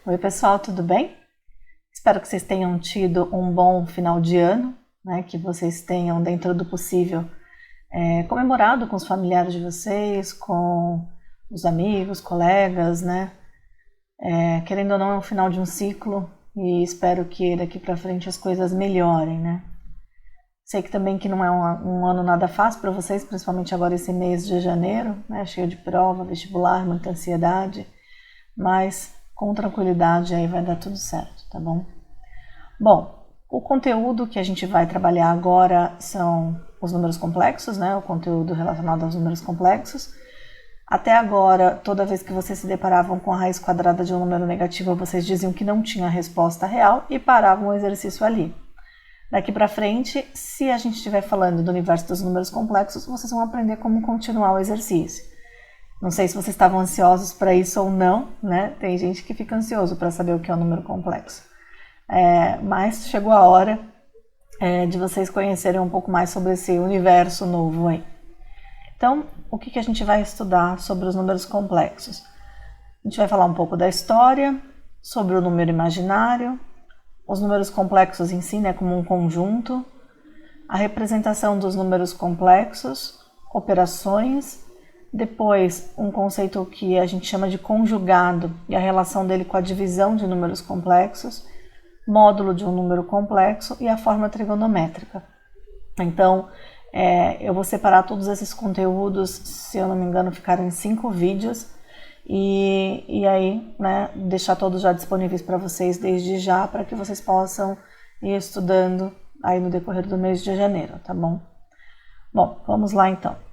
Oi pessoal, tudo bem? Espero que vocês tenham tido um bom final de ano, né? Que vocês tenham, dentro do possível, comemorado com os familiares de vocês, com os amigos, colegas, né? Querendo ou não, é um final de um ciclo e espero que daqui para frente as coisas melhorem, né? Sei que também que não é um ano nada fácil para vocês, principalmente agora esse mês de janeiro, né? Cheio de prova, vestibular, muita ansiedade, mas com tranquilidade aí vai dar tudo certo, tá bom? Bom, o conteúdo que a gente vai trabalhar agora são os números complexos, né? O conteúdo relacionado aos números complexos. Até agora, toda vez que vocês se deparavam com a raiz quadrada de um número negativo, vocês diziam que não tinha resposta real e paravam o exercício ali. Daqui para frente, se a gente estiver falando do universo dos números complexos, vocês vão aprender como continuar o exercício. Não sei se vocês estavam ansiosos para isso ou não, né? Tem gente que fica ansioso para saber o que é um número complexo. Mas chegou a hora de vocês conhecerem um pouco mais sobre esse universo novo aí. Então, o que a gente vai estudar sobre os números complexos? A gente vai falar um pouco da história, sobre o número imaginário, os números complexos em si, né, como um conjunto, a representação dos números complexos, operações, depois um conceito que a gente chama de conjugado e a relação dele com a divisão de números complexos, módulo de um número complexo e a forma trigonométrica. Então, eu vou separar todos esses conteúdos, se eu não me engano, ficaram em 5 vídeos, e aí, né, deixar todos já disponíveis para vocês desde já, para que vocês possam ir estudando aí no decorrer do mês de janeiro, tá bom? Bom, vamos lá então.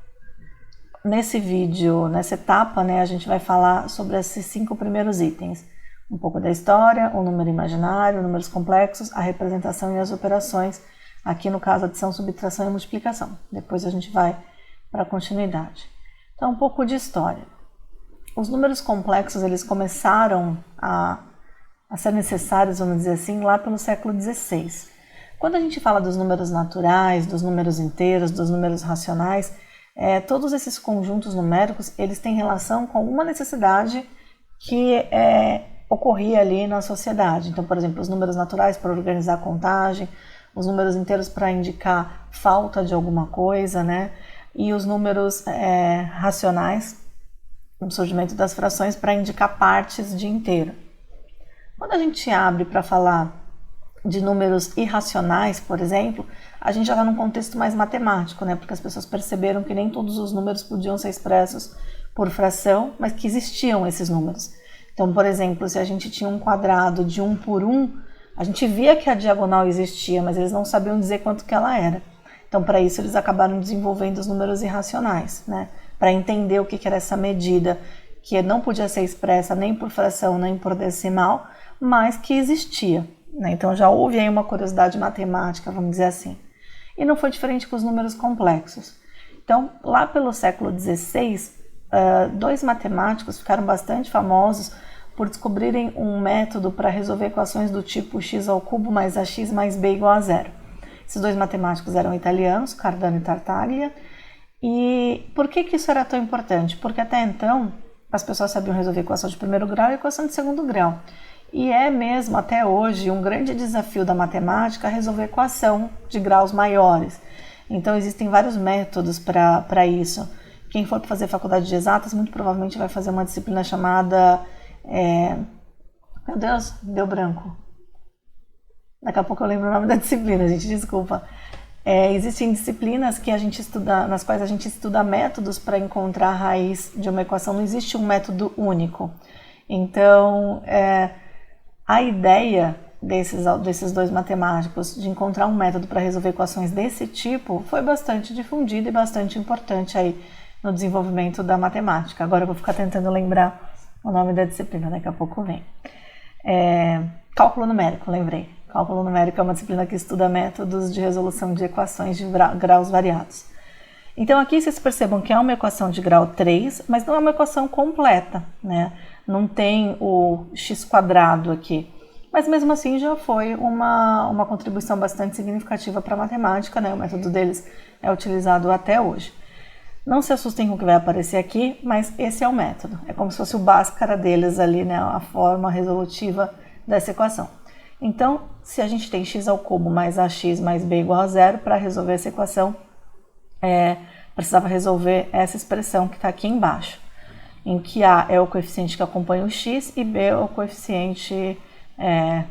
Nesse vídeo, nessa etapa, né, a gente vai falar sobre esses 5 primeiros itens. Um pouco da história, o número imaginário, números complexos, a representação e as operações, aqui no caso adição, subtração e multiplicação. Depois a gente vai para a continuidade. Então, um pouco de história. Os números complexos, eles começaram a ser necessários, vamos dizer assim, lá pelo século XVI. Quando a gente fala dos números naturais, dos números inteiros, dos números racionais, todos esses conjuntos numéricos, eles têm relação com alguma necessidade que ocorria ali na sociedade. Então, por exemplo, os números naturais para organizar a contagem, os números inteiros para indicar falta de alguma coisa, né? E os números racionais, o surgimento das frações, para indicar partes de inteiro. Quando a gente abre para falar de números irracionais, por exemplo, a gente já está num contexto mais matemático, né? Porque as pessoas perceberam que nem todos os números podiam ser expressos por fração, mas que existiam esses números. Então, por exemplo, se a gente tinha um quadrado de 1 por 1, a gente via que a diagonal existia, mas eles não sabiam dizer quanto que ela era. Então, para isso, eles acabaram desenvolvendo os números irracionais, né? Para entender o que era essa medida, que não podia ser expressa nem por fração, nem por decimal, mas que existia, né? Então, já houve aí uma curiosidade matemática, vamos dizer assim. E não foi diferente com os números complexos. Então, lá pelo século XVI, 2 matemáticos ficaram bastante famosos por descobrirem um método para resolver equações do tipo x ao cubo mais ax mais b igual a 0. Esses 2 matemáticos eram italianos, Cardano e Tartaglia. E por que isso era tão importante? Porque até então as pessoas sabiam resolver equação de primeiro grau e equação de segundo grau. E é mesmo até hoje um grande desafio da matemática resolver equação de graus maiores. Então existem vários métodos para isso. Quem for fazer faculdade de exatas muito provavelmente vai fazer uma disciplina chamada... Meu Deus, deu branco. Daqui a pouco eu lembro o nome da disciplina, gente, desculpa. Existem disciplinas que a gente estuda, nas quais a gente estuda métodos para encontrar a raiz de uma equação. Não existe um método único. Então, a ideia desses 2 matemáticos de encontrar um método para resolver equações desse tipo foi bastante difundida e bastante importante aí no desenvolvimento da matemática. Agora eu vou ficar tentando lembrar o nome da disciplina, daqui a pouco vem. Cálculo numérico, lembrei. Cálculo numérico é uma disciplina que estuda métodos de resolução de equações de graus variados. Então aqui vocês percebam que é uma equação de grau 3, mas não é uma equação completa, né? Não tem o x² aqui. Mas mesmo assim já foi uma contribuição bastante significativa para a matemática, né? O método deles é utilizado até hoje. Não se assustem com o que vai aparecer aqui, mas esse é o método. É como se fosse o Bhaskara deles ali, né? A forma resolutiva dessa equação. Então, se a gente tem x ao cubo mais ax mais b igual a zero, para resolver essa equação, precisava resolver essa expressão que está aqui embaixo, em que a é o coeficiente que acompanha o x e b é o coeficiente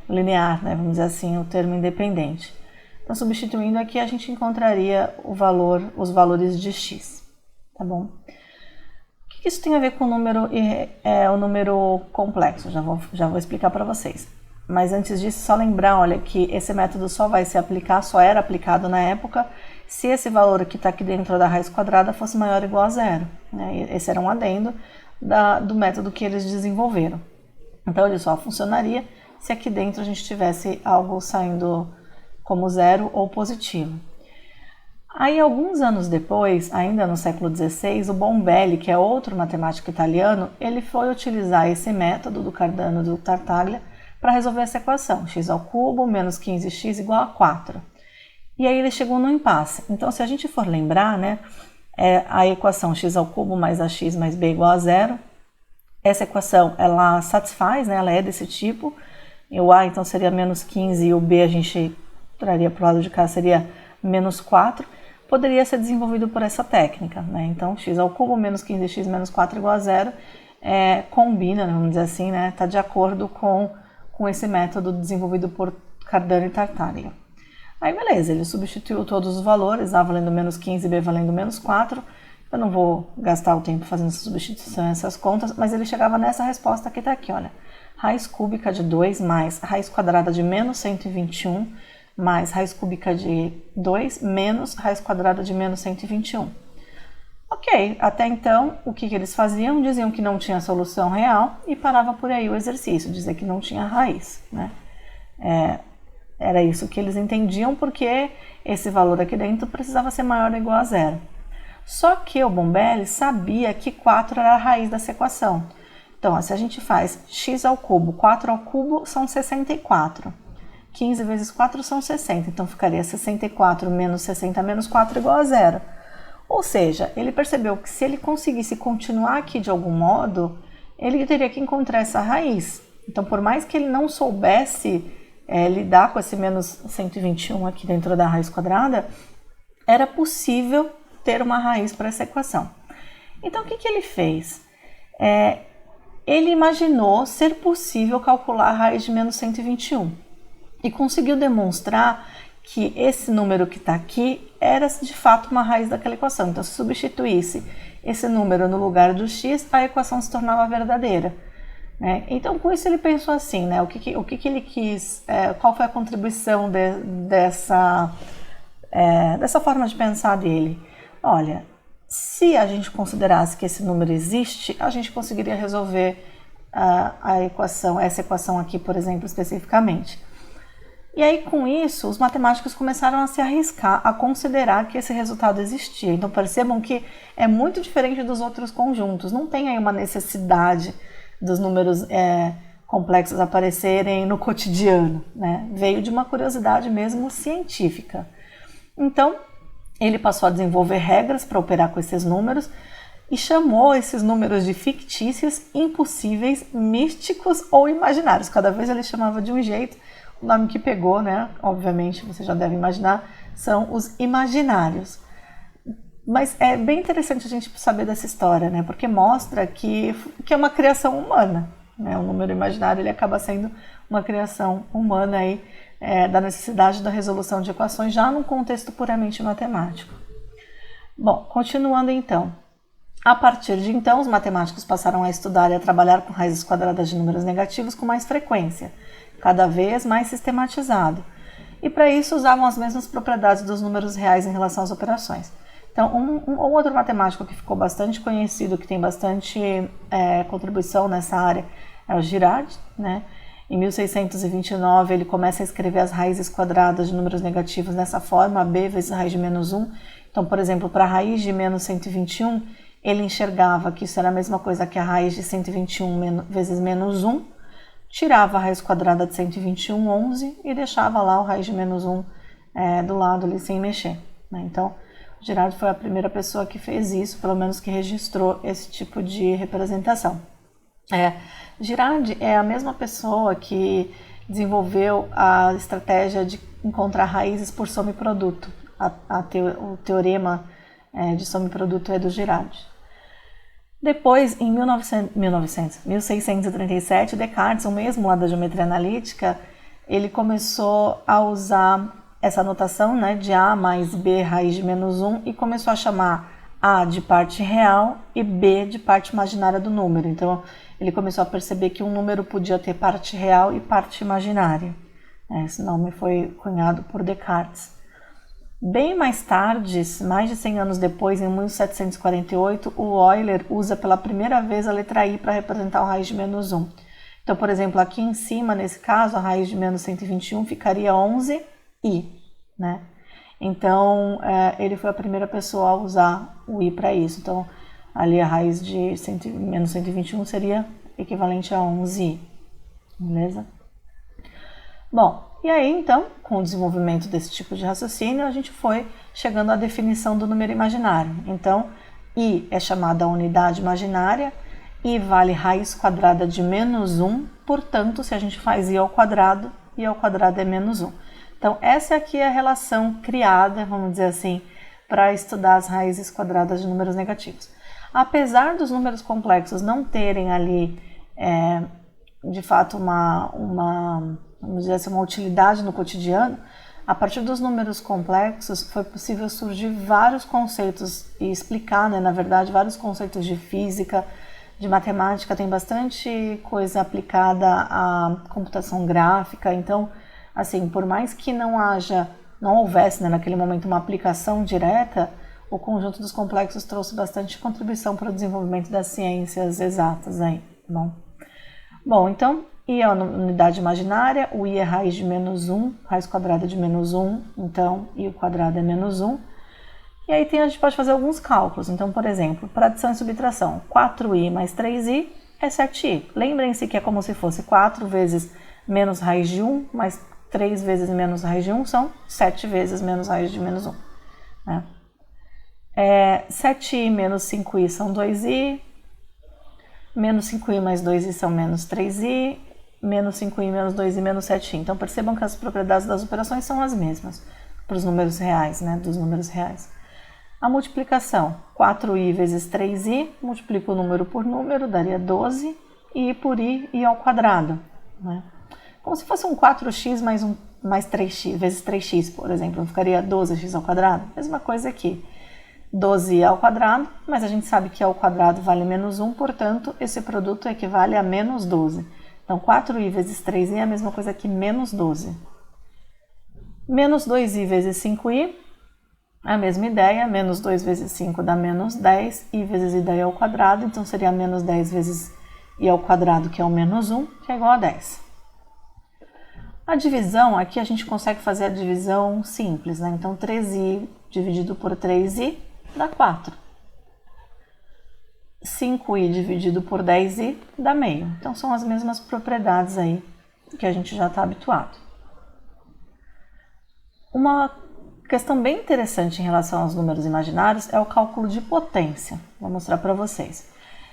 linear, né? Vamos dizer assim, o termo independente. Então, substituindo aqui, a gente encontraria os valores de x. Tá bom? O que isso tem a ver com o número complexo? Já vou explicar para vocês. Mas antes disso, só lembrar, olha, que esse método só era aplicado na época, se esse valor que está aqui dentro da raiz quadrada fosse maior ou igual a zero. Né? Esse era um adendo do método que eles desenvolveram. Então, ele só funcionaria se aqui dentro a gente tivesse algo saindo como zero ou positivo. Aí, alguns anos depois, ainda no século XVI, o Bombelli, que é outro matemático italiano, ele foi utilizar esse método do Cardano e do Tartaglia para resolver essa equação, x ao cubo menos 15x igual a 4. E aí ele chegou no impasse. Então, se a gente for lembrar, né, a equação x ao cubo mais ax mais b igual a zero, essa equação, ela satisfaz, né, ela é desse tipo, e o a então seria menos 15 e o b a gente traria para o lado de cá, seria menos 4, poderia ser desenvolvido por essa técnica, né? Então, x ao cubo menos 15x menos 4 igual a zero combina, né, vamos dizer assim, né, está de acordo com esse método desenvolvido por Cardano e Tartaglia. Aí, beleza, ele substituiu todos os valores, a valendo menos 15 e b valendo menos 4. Eu não vou gastar o tempo fazendo essa substituição, essas contas, mas ele chegava nessa resposta que está aqui, olha. Raiz cúbica de 2 mais raiz quadrada de menos 121 mais raiz cúbica de 2 menos raiz quadrada de menos 121. Ok, até então, o que eles faziam? Diziam que não tinha solução real e parava por aí o exercício, dizer que não tinha raiz, né? Era isso que eles entendiam, porque esse valor aqui dentro precisava ser maior ou igual a zero. Só que o Bombelli sabia que 4 era a raiz dessa equação. Então, se a gente faz x ao cubo, 4 ao cubo são 64. 15 vezes 4 são 60, então ficaria 64 menos 60 menos 4 igual a zero. Ou seja, ele percebeu que se ele conseguisse continuar aqui de algum modo, ele teria que encontrar essa raiz. Então, por mais que ele não soubesse lidar com esse menos 121 aqui dentro da raiz quadrada, era possível ter uma raiz para essa equação. Então, o que ele fez? Ele imaginou ser possível calcular a raiz de menos 121. E conseguiu demonstrar que esse número que está aqui era de fato uma raiz daquela equação. Então, se substituísse esse número no lugar do x, a equação se tornava verdadeira. Né? Então, com isso ele pensou assim, né? O que ele quis, qual foi a contribuição dessa forma de pensar dele? Olha, se a gente considerasse que esse número existe, a gente conseguiria resolver essa equação aqui, por exemplo, especificamente. E aí, com isso, os matemáticos começaram a se arriscar a considerar que esse resultado existia. Então, percebam que é muito diferente dos outros conjuntos. Não tem aí uma necessidade dos números complexos aparecerem no cotidiano, né? Veio de uma curiosidade mesmo científica. Então, ele passou a desenvolver regras para operar com esses números e chamou esses números de fictícios, impossíveis, místicos ou imaginários. Cada vez ele chamava de um jeito. O nome que pegou, né? Obviamente, você já deve imaginar, são os imaginários. Mas é bem interessante a gente saber dessa história, né? Porque mostra que é uma criação humana, né? O número imaginário ele acaba sendo uma criação humana aí, da necessidade da resolução de equações já num contexto puramente matemático. Bom, continuando então. A partir de então, os matemáticos passaram a estudar e a trabalhar com raízes quadradas de números negativos com mais frequência, cada vez mais sistematizado. E para isso usavam as mesmas propriedades dos números reais em relação às operações. Então, um outro matemático que ficou bastante conhecido, que tem bastante contribuição nessa área, é o Girard, né? Em 1629, ele começa a escrever as raízes quadradas de números negativos dessa forma, b vezes raiz de menos 1. Então, por exemplo, para a raiz de menos 121, ele enxergava que isso era a mesma coisa que a raiz de 121 vezes menos 1, tirava a raiz quadrada de 121, 11, e deixava lá o raiz de menos 1 do lado ali sem mexer. Né? Então, Girard foi a primeira pessoa que fez isso, pelo menos que registrou esse tipo de representação. Girard é a mesma pessoa que desenvolveu a estratégia de encontrar raízes por soma e produto. O teorema de soma e produto é do Girard. Depois, em 1637, Descartes, o mesmo lá da geometria analítica, ele começou a usar essa notação, né, de A mais B raiz de menos 1 e começou a chamar A de parte real e B de parte imaginária do número. Então, ele começou a perceber que um número podia ter parte real e parte imaginária. Esse nome foi cunhado por Descartes. Bem mais tarde, mais de 100 anos depois, em 1748, o Euler usa pela primeira vez a letra I para representar a raiz de menos 1. Então, por exemplo, aqui em cima, nesse caso, a raiz de menos 121 ficaria 11i, né? Então, ele foi a primeira pessoa a usar o i para isso. Então, ali a raiz de menos 121 seria equivalente a 11i, beleza? Bom, e aí então, com o desenvolvimento desse tipo de raciocínio, a gente foi chegando à definição do número imaginário. Então, i é chamada a unidade imaginária, i vale raiz quadrada de menos 1, portanto, se a gente faz i ao quadrado é menos 1. Então, essa aqui é a relação criada, vamos dizer assim, para estudar as raízes quadradas de números negativos. Apesar dos números complexos não terem ali, de fato, vamos dizer assim, uma utilidade no cotidiano, a partir dos números complexos foi possível surgir vários conceitos e explicar, né, na verdade, vários conceitos de física, de matemática, tem bastante coisa aplicada à computação gráfica. Então, assim, por mais que não houvesse, né, naquele momento uma aplicação direta, o conjunto dos complexos trouxe bastante contribuição para o desenvolvimento das ciências exatas aí, tá bom? Então, i é a unidade imaginária, o i é raiz de menos 1, raiz quadrada de menos 1, então i ao quadrado é menos 1. E aí a gente pode fazer alguns cálculos. Então, por exemplo, para adição e subtração, 4i mais 3i é 7i. Lembrem-se que é como se fosse 4 vezes menos raiz de 1, mais 3 vezes menos raiz de 1 são 7 vezes menos raiz de menos 1. Né? 7i menos 5i são 2i, menos 5i mais 2i são menos 3i, menos 5i menos 2i menos 7i. Então, percebam que as propriedades das operações são as mesmas para os números reais, né, dos números reais. A multiplicação, 4i vezes 3i, multiplico o número por número, daria 12, e i por i ao quadrado. Né? Como se fosse um 4x mais 3x, vezes 3x, por exemplo, ficaria 12x ao quadrado. Mesma coisa aqui, 12i ao quadrado, mas a gente sabe que i ao quadrado vale menos 1, portanto, esse produto equivale a menos 12. Então, 4i vezes 3i é a mesma coisa que menos 12. Menos 2i vezes 5i, a mesma ideia, menos 2 vezes 5 dá menos 10, i vezes i dá i ao quadrado, então seria menos 10 vezes i ao quadrado, que é o menos 1, que é igual a 10. A divisão, aqui a gente consegue fazer a divisão simples, né? Então, 3i dividido por 3i dá 4. 5i dividido por 10i dá meio. Então, são as mesmas propriedades aí que a gente já está habituado. Uma questão bem interessante em relação aos números imaginários é o cálculo de potência. Vou mostrar para vocês.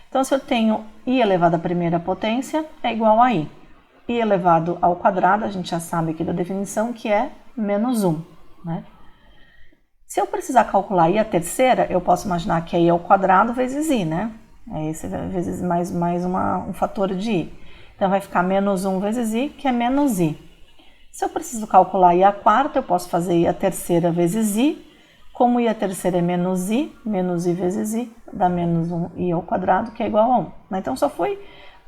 Então, se eu tenho i elevado à primeira potência é igual a i. I elevado ao quadrado, a gente já sabe aqui da definição que é menos 1. Né? Se eu precisar calcular i à terceira, eu posso imaginar que é i ao quadrado vezes i, né? Esse vezes mais um fator de i. Então, vai ficar menos 1 vezes i, que é menos i. Se eu preciso calcular i à quarta, eu posso fazer i à terceira vezes i. Como i à terceira é menos i vezes i, dá menos 1i ao quadrado, que é igual a 1. Então, só fui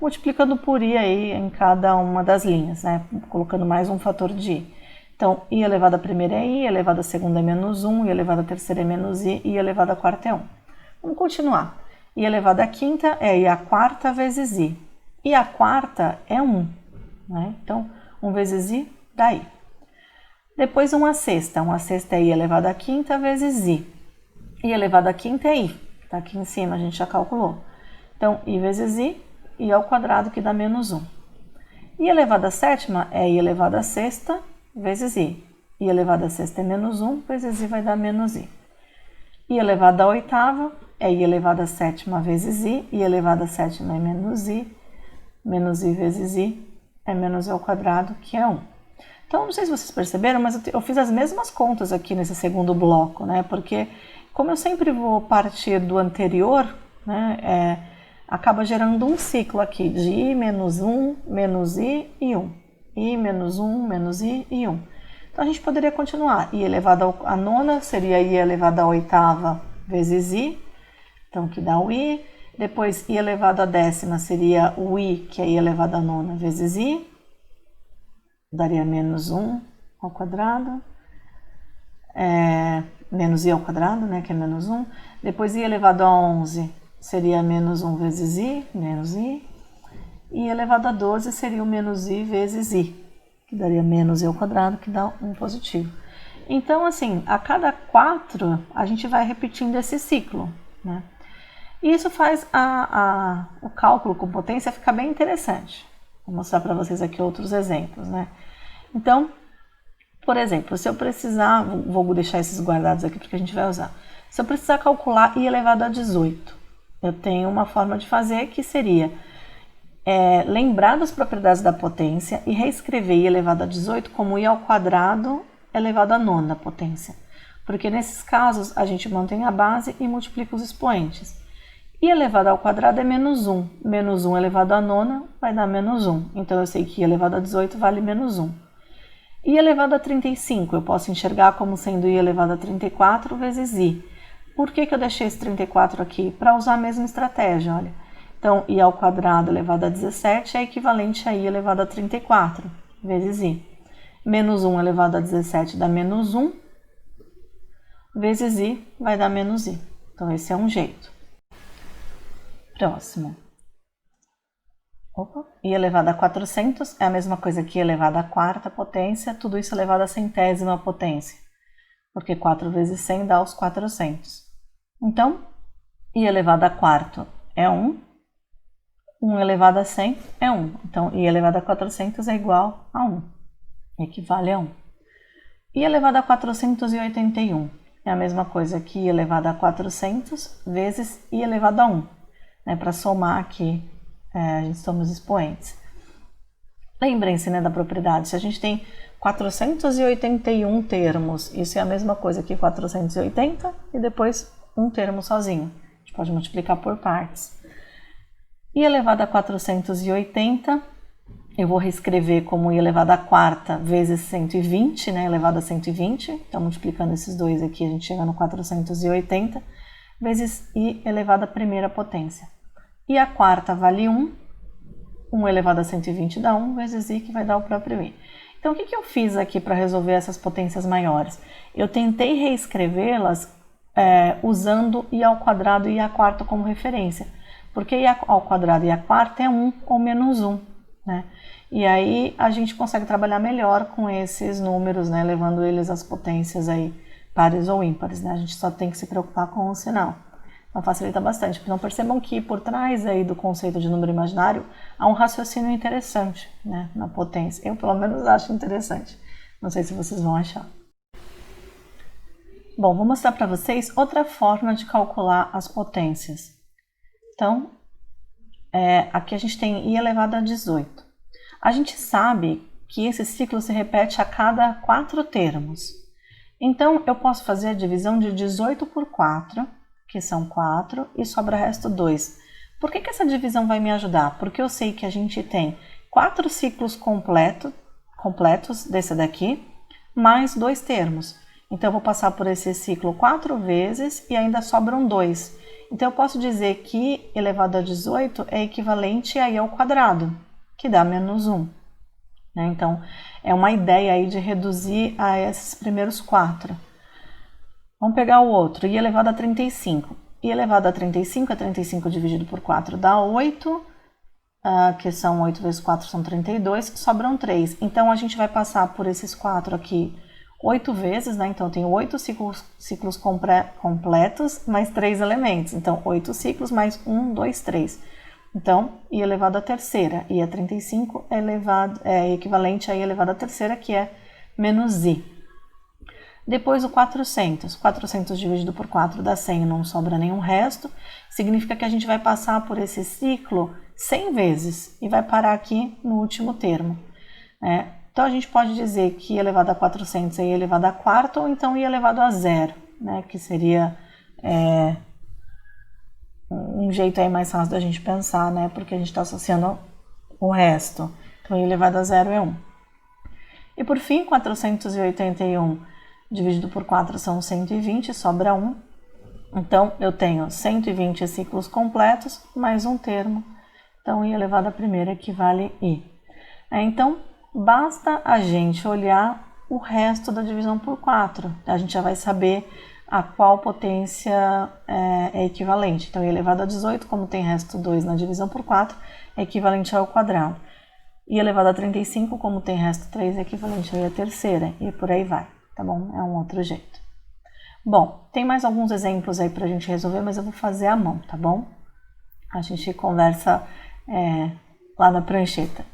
multiplicando por i aí em cada uma das linhas, né? Colocando mais um fator de i. Então, i elevado à primeira é i elevado à segunda é menos 1, i elevado à terceira é menos i elevado à quarta é 1. Vamos continuar. I elevado à quinta é i à quarta vezes i. I à quarta é 1. Né? Então, 1 vezes i dá i. Depois 1 à sexta. 1 à sexta é i elevado à quinta vezes i. I elevado à quinta é i. Está aqui em cima, a gente já calculou. Então, i vezes i ao quadrado, que dá menos 1. I elevado à sétima é i elevado à sexta vezes i. I elevado à sexta é menos 1 vezes i vai dar menos i. I elevado à oitava é I elevado à sétima vezes I elevado à sétima é menos I vezes I é menos I ao quadrado, que é 1. Então, não sei se vocês perceberam, mas eu fiz as mesmas contas aqui nesse segundo bloco, né? Porque, como eu sempre vou partir do anterior, né, acaba gerando um ciclo aqui de I menos 1, menos I e 1. I menos 1, menos I e 1. Então, a gente poderia continuar. I elevado à nona seria I elevado à oitava vezes I, então que dá o I. Depois, I elevado à décima seria o I, que é I elevado à nona vezes I, daria menos 1 ao quadrado. Menos I ao quadrado, né, que é menos 1. Depois, I elevado a 11 seria menos 1 vezes I, menos I. I elevado a 12 seria o menos I vezes I, que daria menos I ao quadrado, que dá 1 positivo. Então, assim, a cada 4, a gente vai repetindo esse ciclo, né? E isso faz o cálculo com potência ficar bem interessante. Vou mostrar para vocês aqui outros exemplos, né? Então, por exemplo, se eu precisar, vou deixar esses guardados aqui porque a gente vai usar. Se eu precisar calcular I elevado a 18, eu tenho uma forma de fazer que seria lembrar das propriedades da potência e reescrever I elevado a 18 como I ao quadrado elevado à nona potência. Porque nesses casos a gente mantém a base e multiplica os expoentes. I elevado ao quadrado é menos 1. Menos 1 elevado à nona vai dar menos 1. Então eu sei que I elevado a 18 vale menos 1. I elevado a 35 eu posso enxergar como sendo I elevado a 34 vezes I. Por que eu deixei esse 34 aqui? Para usar a mesma estratégia, olha. Então, I ao quadrado elevado a 17 é equivalente a I elevado a 34 vezes I. Menos 1 elevado a 17 dá menos 1, vezes I vai dar menos I. Então, esse é um jeito. Próximo. I elevado a 400 é a mesma coisa que I elevado à quarta potência, tudo isso elevado à centésima potência, porque 4 vezes 100 dá os 400. Então, I elevado a quarto é 1, 1 elevado a 100 é 1. Então, I elevado a 400 é igual a 1, equivale a 1. I elevado a 481 é a mesma coisa que I elevado a 400 vezes I elevado a 1. Né, para somar aqui, a gente soma os expoentes. Lembrem-se, né, da propriedade. Se a gente tem 481 termos, isso é a mesma coisa que 480 e depois um termo sozinho. A gente pode multiplicar por partes. I elevado a 480, eu vou reescrever como I elevado a quarta vezes 120, né, elevado a 120. Então, multiplicando esses dois aqui, a gente chega no 480, vezes I elevado à primeira potência. E a quarta vale 1, 1 elevado a 120 dá 1, vezes I, que vai dar o próprio I. Então, o que eu fiz aqui para resolver essas potências maiores? Eu tentei reescrevê-las usando I ao quadrado e I à quarta como referência, porque I ao quadrado e I à quarta é 1 ou menos 1, né? E aí a gente consegue trabalhar melhor com esses números, né, levando eles às potências aí, pares ou ímpares, né? A gente só tem que se preocupar com o sinal. Então facilita bastante. Então percebam que por trás aí do conceito de número imaginário há um raciocínio interessante, né, na potência. Eu pelo menos acho interessante. Não sei se vocês vão achar. Bom, vou mostrar para vocês outra forma de calcular as potências. Então, aqui a gente tem I elevado a 18. A gente sabe que esse ciclo se repete a cada 4 termos. Então, eu posso fazer a divisão de 18 por 4, que são 4, e sobra resto 2. Por que essa divisão vai me ajudar? Porque eu sei que a gente tem 4 ciclos completos desse daqui, mais 2 termos. Então, eu vou passar por esse ciclo 4 vezes e ainda sobram 2. Então, eu posso dizer que I elevado a 18 é equivalente a I ao quadrado, que dá menos 1. Né? Então, é uma ideia aí de reduzir a esses primeiros 4. Vamos pegar o outro, I elevado a 35. I elevado a 35 é 35 dividido por 4 dá 8, que são 8 vezes 4 são 32, sobram 3. Então, a gente vai passar por esses 4 aqui 8 vezes, né? Então, eu tenho 8 ciclos completos mais 3 elementos. Então, 8 ciclos mais 1, 2, 3. Então, I elevado à terceira. I a 35 é equivalente a I elevado à terceira, que é menos I. Depois o 400. 400 dividido por 4 dá 100 e não sobra nenhum resto. Significa que a gente vai passar por esse ciclo 100 vezes e vai parar aqui no último termo. Então a gente pode dizer que i elevado a 400 é i elevado a quarta, ou então i elevado a zero, né? Que seria um jeito aí mais fácil da gente pensar, né? Porque a gente está associando o resto. Então i elevado a zero é 1. E por fim, 481 dividido por 4 são 120, sobra 1. Então eu tenho 120 ciclos completos mais um termo. Então i elevado a primeira equivale i. Então basta a gente olhar o resto da divisão por 4. A gente já vai saber a qual potência é equivalente. Então, i elevado a 18, como tem resto 2 na divisão por 4, é equivalente ao quadrado. I elevado a 35, como tem resto 3, é equivalente a i à terceira. E por aí vai, tá bom? É um outro jeito. Bom, tem mais alguns exemplos aí pra gente resolver, mas eu vou fazer à mão, tá bom? A gente conversa lá na prancheta.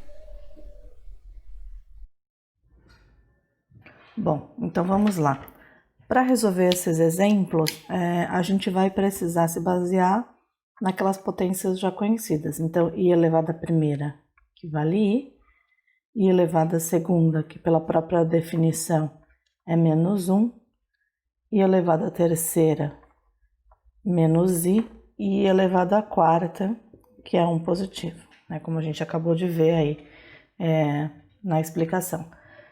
Bom, então vamos lá. Para resolver esses exemplos, a gente vai precisar se basear naquelas potências já conhecidas. Então, i elevado a primeira, que vale i elevado a segunda, que pela própria definição é menos 1, i elevado a terceira, menos i, e i elevado a quarta, que é 1 positivo, né? Como a gente acabou de ver aí na explicação.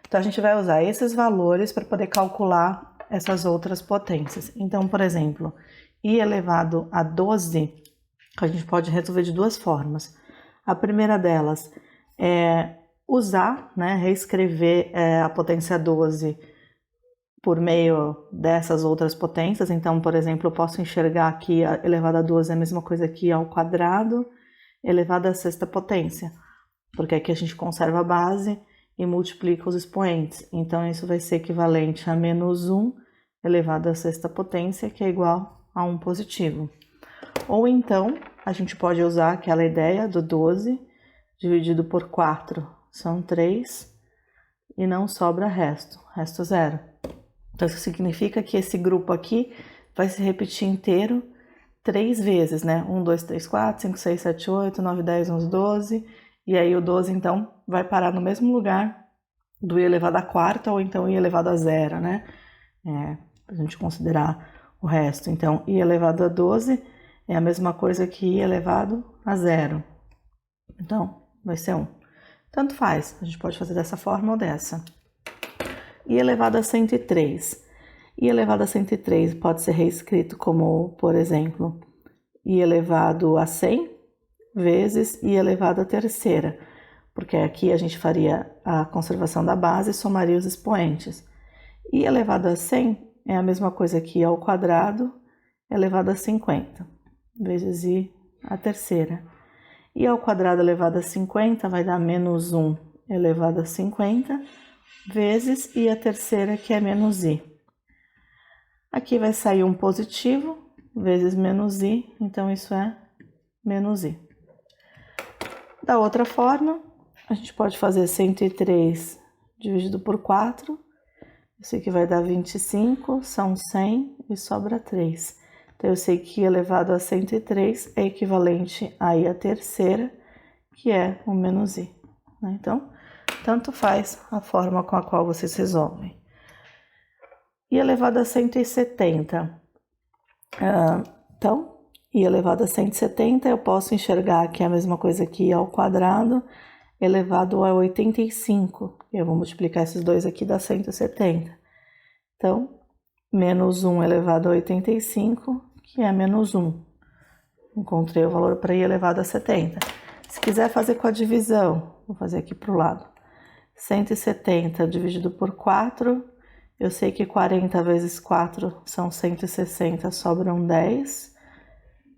Então, a gente vai usar esses valores para poder calcular essas outras potências. Então, por exemplo, i elevado a 12, a gente pode resolver de duas formas. A primeira delas é usar, né, reescrever a potência 12 por meio dessas outras potências. Então, por exemplo, eu posso enxergar aqui a elevado a 12 é a mesma coisa que i ao quadrado elevado à sexta potência, porque aqui a gente conserva a base e multiplica os expoentes. Então, isso vai ser equivalente a menos 1 elevado à sexta potência, que é igual a 1 positivo. Ou então, a gente pode usar aquela ideia do 12 dividido por 4 são 3 e não sobra resto 0. Então, isso significa que esse grupo aqui vai se repetir inteiro 3 vezes, né? 1, 2, 3, 4, 5, 6, 7, 8, 9, 10, 11, 12... E aí o 12, então, vai parar no mesmo lugar do i elevado a quarta ou então i elevado a zero, né? Pra gente considerar o resto. Então, i elevado a 12 é a mesma coisa que i elevado a zero. Então, vai ser 1. Tanto faz, a gente pode fazer dessa forma ou dessa. I elevado a 103. I elevado a 103 pode ser reescrito como, por exemplo, i elevado a 100 vezes i elevado à terceira, porque aqui a gente faria a conservação da base e somaria os expoentes. I elevado a 100 é a mesma coisa que i ao quadrado elevado a 50, vezes i à terceira. I ao quadrado elevado a 50 vai dar menos 1 elevado a 50, vezes i à terceira, que é menos i. Aqui vai sair um positivo, vezes menos i, então isso é menos i. Da outra forma, a gente pode fazer 103 dividido por 4, isso aqui vai dar 25, são 100 e sobra 3. Então, eu sei que i elevado a 103 é equivalente a i à terceira, que é o menos i. Então, tanto faz a forma com a qual vocês resolvem. I elevado a 170. Então, i elevado a 170, eu posso enxergar que é a mesma coisa que i ao quadrado elevado a 85. Eu vou multiplicar esses dois aqui, dá 170. Então, menos 1 elevado a 85, que é menos 1. Encontrei o valor para i elevado a 70. Se quiser fazer com a divisão, vou fazer aqui para o lado. 170 dividido por 4, eu sei que 40 vezes 4 são 160, sobram 10.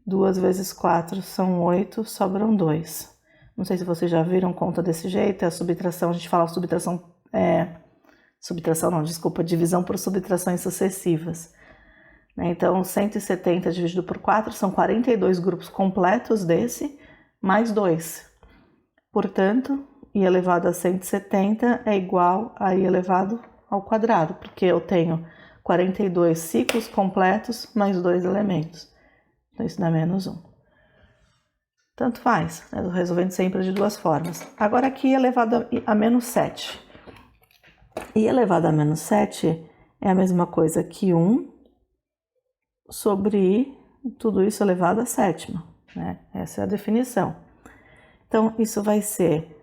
2 vezes 4 são 8, sobram 2. Não sei se vocês já viram conta desse jeito, é a subtração, a gente fala divisão por subtrações sucessivas. Então, 170 dividido por 4 são 42 grupos completos desse, mais 2. Portanto, i elevado a 170 é igual a i elevado ao quadrado, porque eu tenho 42 ciclos completos mais 2 elementos. Então, isso dá menos 1. Tanto faz, né? Resolvendo sempre de duas formas. Agora aqui elevado a menos 7. I elevado a menos 7 é a mesma coisa que 1 sobre I, tudo isso elevado à sétima, né? Essa é a definição. Então, isso vai ser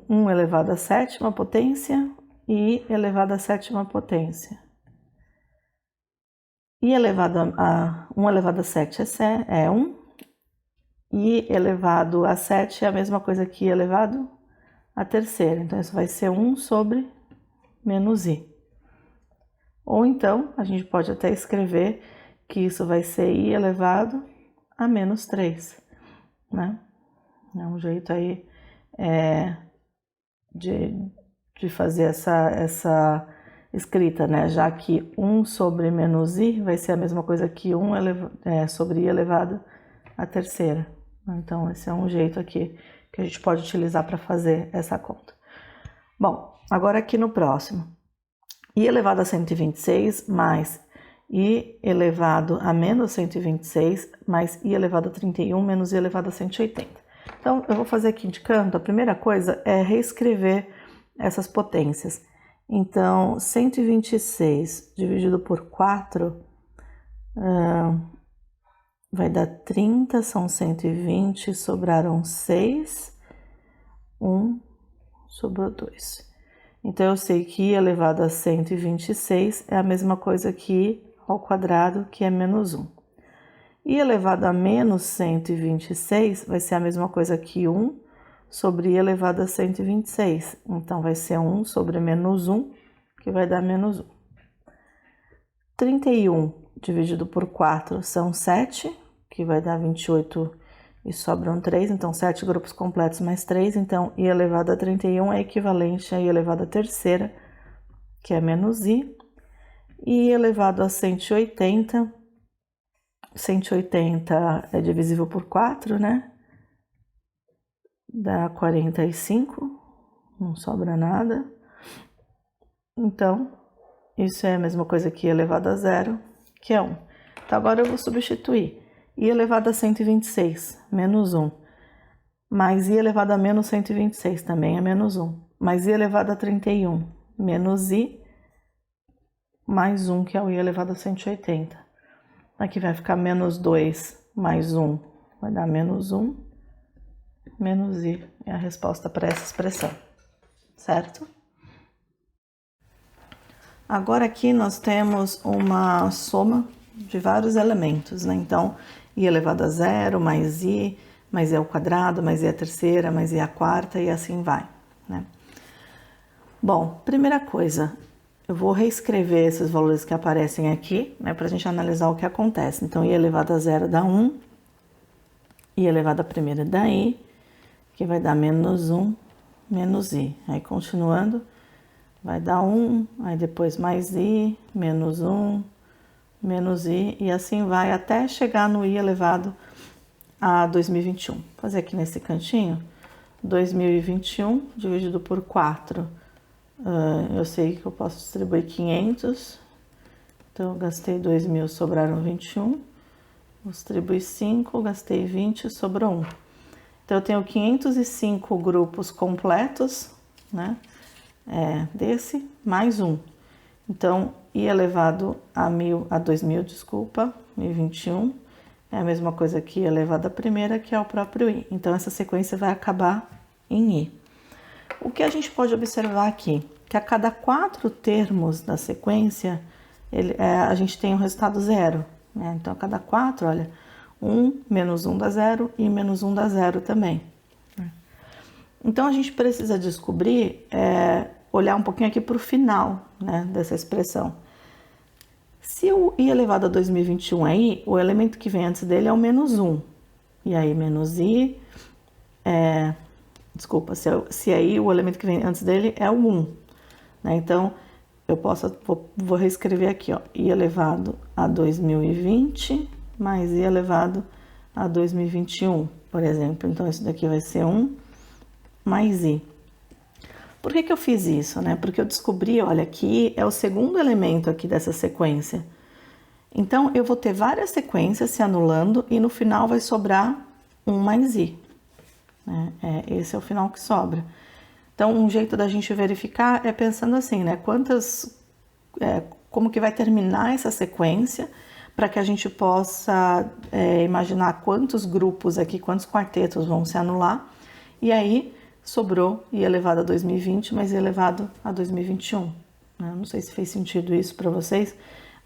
1 elevado à sétima potência e I elevado à sétima potência. I elevado a 1 elevado a 7 é 1. I elevado a 7 é a mesma coisa que I elevado a terceira. Então, isso vai ser 1 sobre menos I. Ou então, a gente pode até escrever que isso vai ser I elevado a menos 3, né? É um jeito aí de fazer essa escrita, né? Já que 1 sobre menos I vai ser a mesma coisa que 1 sobre I elevado a terceira. Então, esse é um jeito aqui que a gente pode utilizar para fazer essa conta. Bom, agora aqui no próximo. I elevado a 126 mais I elevado a menos 126 mais I elevado a 31 menos I elevado a 180. Então, eu vou fazer aqui de canto. A primeira coisa é reescrever essas potências. Então, 126 dividido por 4 vai dar 30, são 120, sobraram 6, 1, sobrou 2. Então, eu sei que I elevado a 126 é a mesma coisa que I ao quadrado, que é menos 1. I elevado a menos 126 vai ser a mesma coisa que 1 sobre I elevado a 126. Então, vai ser 1 sobre menos 1, que vai dar menos 1. 31 dividido por 4 são 7, que vai dar 28 e sobram 3. Então, 7 grupos completos mais 3. Então, I elevado a 31 é equivalente a I elevado a terceira, que é menos I. E I elevado a 180... 180 é divisível por 4, né? Dá 45, não sobra nada. Então, isso é a mesma coisa que I elevado a 0, que é 1. Então, agora eu vou substituir. I elevado a 126, menos 1. Mais I elevado a menos 126, também é menos 1. Mais I elevado a 31, menos I, mais 1, que é o I elevado a 180. Aqui vai ficar menos 2 mais 1, vai dar menos 1, menos I é a resposta para essa expressão, certo? Agora aqui nós temos uma soma de vários elementos, né? Então, I elevado a 0, mais I ao quadrado, mais I à terceira, mais I à quarta e assim vai, né? Bom, primeira coisa, eu vou reescrever esses valores que aparecem aqui, né, para a gente analisar o que acontece. Então, I elevado a 0 dá 1, I elevado a primeira dá I, que vai dar menos 1, menos I. Aí, continuando, vai dar 1, aí depois mais I, menos 1, menos I, e assim vai até chegar no I elevado a 2021. Vou fazer aqui nesse cantinho, 2021 dividido por 4. Eu sei que eu posso distribuir 500, então eu gastei 2.000, sobraram 21. Vou distribuir 5, gastei 20, sobrou 1. Então, eu tenho 505 grupos completos, né? Desse, mais 1. Então, I elevado a 2.000, desculpa, 1021, é a mesma coisa que I elevado a primeira, que é o próprio I. Então, essa sequência vai acabar em I. O que a gente pode observar aqui? Que a cada 4 termos da sequência, a gente tem um resultado 0. Né? Então, a cada 4, olha, 1, menos 1 dá 0 e menos 1 dá 0 também. Então, a gente precisa descobrir, olhar um pouquinho aqui para o final, né, dessa expressão. Se o I elevado a 2021 é I, o elemento que vem antes dele é o menos 1. E aí, menos I desculpa, se aí o elemento que vem antes dele é o 1, né? Então, eu vou reescrever aqui, ó, I elevado a 2020 mais I elevado a 2021, por exemplo. Então, isso daqui vai ser 1 mais I. Por que eu fiz isso, né? Porque eu descobri, olha, aqui é o segundo elemento aqui dessa sequência. Então, eu vou ter várias sequências se anulando e no final vai sobrar 1 mais i. Né? Esse é o final que sobra. Então, um jeito da gente verificar é pensando assim, né? Como que vai terminar essa sequência para que a gente possa imaginar quantos grupos aqui, quantos quartetos vão se anular. E aí, sobrou i elevado a 2020 mais i elevado a 2021. Né? Não sei se fez sentido isso para vocês,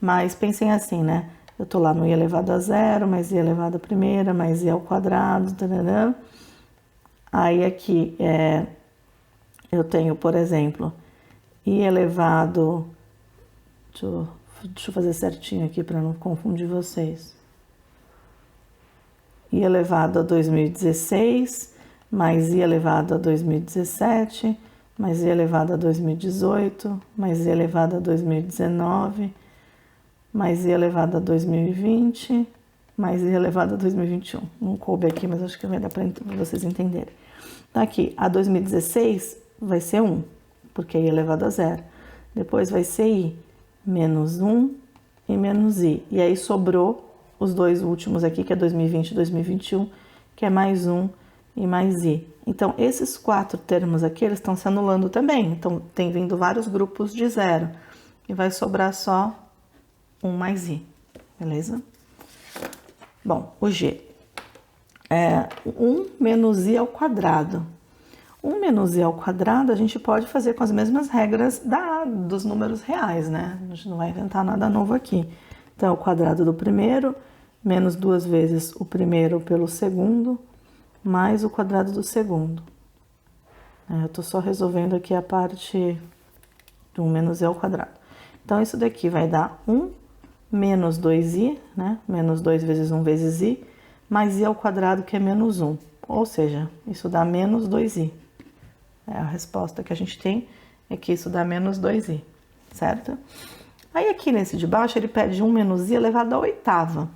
mas pensem assim, né? Eu tô lá no i elevado a zero, mais i elevado a primeira, mais i ao quadrado, tarará. Aí aqui eu tenho, por exemplo, i elevado... Deixa eu fazer certinho aqui para não confundir vocês. I elevado a 2016, mais i elevado a 2017, mais i elevado a 2018, mais i elevado a 2019, mais i elevado a 2020, mais i elevado a 2021. Não coube aqui, mas acho que vai dar para vocês entenderem. Então aqui, a 2016 vai ser 1, porque é i elevado a zero. Depois vai ser i menos 1 e menos i. E aí sobrou os dois últimos aqui, que é 2020 e 2021, que é mais 1 e mais i. Então, esses 4 termos aqui, eles estão se anulando também. Então, tem vindo vários grupos de zero. E vai sobrar só 1 mais i. Beleza? Bom, o g. 1 menos i ao quadrado. 1 menos i ao quadrado a gente pode fazer com as mesmas regras dos números reais, né? A gente não vai inventar nada novo aqui. Então, o quadrado do primeiro, menos 2 vezes o primeiro pelo segundo, mais o quadrado do segundo. Eu tô só resolvendo aqui a parte do 1 menos i ao quadrado. Então, isso daqui vai dar 1 menos 2i, né? Menos 2 vezes 1 vezes i, mais i ao quadrado, que é menos 1. Ou seja, isso dá menos 2i. A resposta que a gente tem é que isso dá menos 2i, certo? Aí aqui nesse de baixo ele pede 1 menos i elevado à oitava.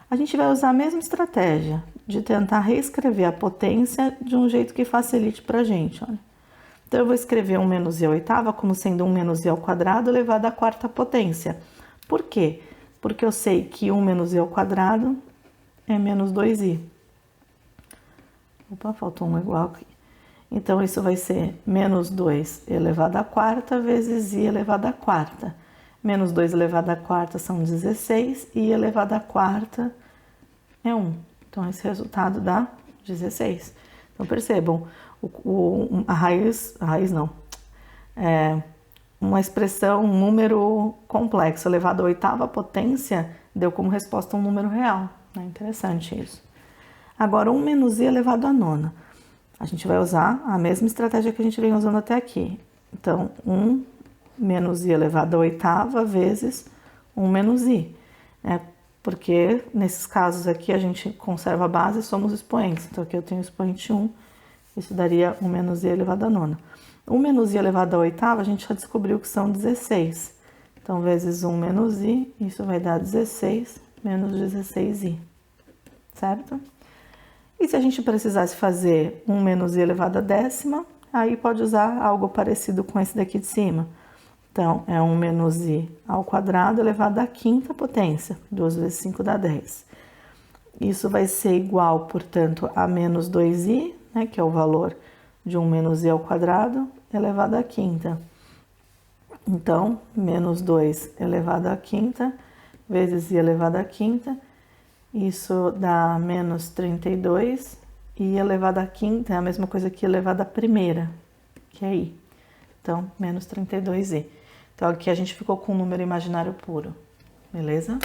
A gente vai usar a mesma estratégia de tentar reescrever a potência de um jeito que facilite pra gente, olha. Então eu vou escrever 1 menos i à oitava como sendo 1 menos i ao quadrado elevado à quarta potência. Por quê? Porque eu sei que 1 menos i ao quadrado é menos 2i. Opa, faltou um igual aqui. Então, isso vai ser menos 2 elevado à quarta vezes i elevado à quarta. Menos 2 elevado à quarta são 16 e i elevado à quarta é 1. Então, esse resultado dá 16. Então, percebam, a raiz não, uma expressão, um número complexo elevado à oitava potência deu como resposta um número real. É interessante isso. Agora, 1 menos i elevado à nona. A gente vai usar a mesma estratégia que a gente vem usando até aqui. Então, 1 menos i elevado à oitava vezes 1 menos i. Porque nesses casos aqui a gente conserva a base e somos expoentes. Então, aqui eu tenho o expoente 1, isso daria 1 menos i elevado à nona. 1 menos i elevado à oitava, a gente já descobriu que são 16. Então, vezes 1 menos i, isso vai dar 16 menos 16i. Certo? E se a gente precisasse fazer 1 menos i elevado à décima, aí pode usar algo parecido com esse daqui de cima. Então, é 1 menos i ao quadrado elevado à quinta potência. 2 vezes 5 dá 10. Isso vai ser igual, portanto, a menos 2i, né, que é o valor de 1 menos i ao quadrado elevado à quinta. Então, menos 2 elevado à quinta vezes i elevado à quinta. Isso dá menos 32, e elevado à quinta é a mesma coisa que elevado à primeira, que é i. Então, menos 32i. Então, aqui a gente ficou com um número imaginário puro, beleza?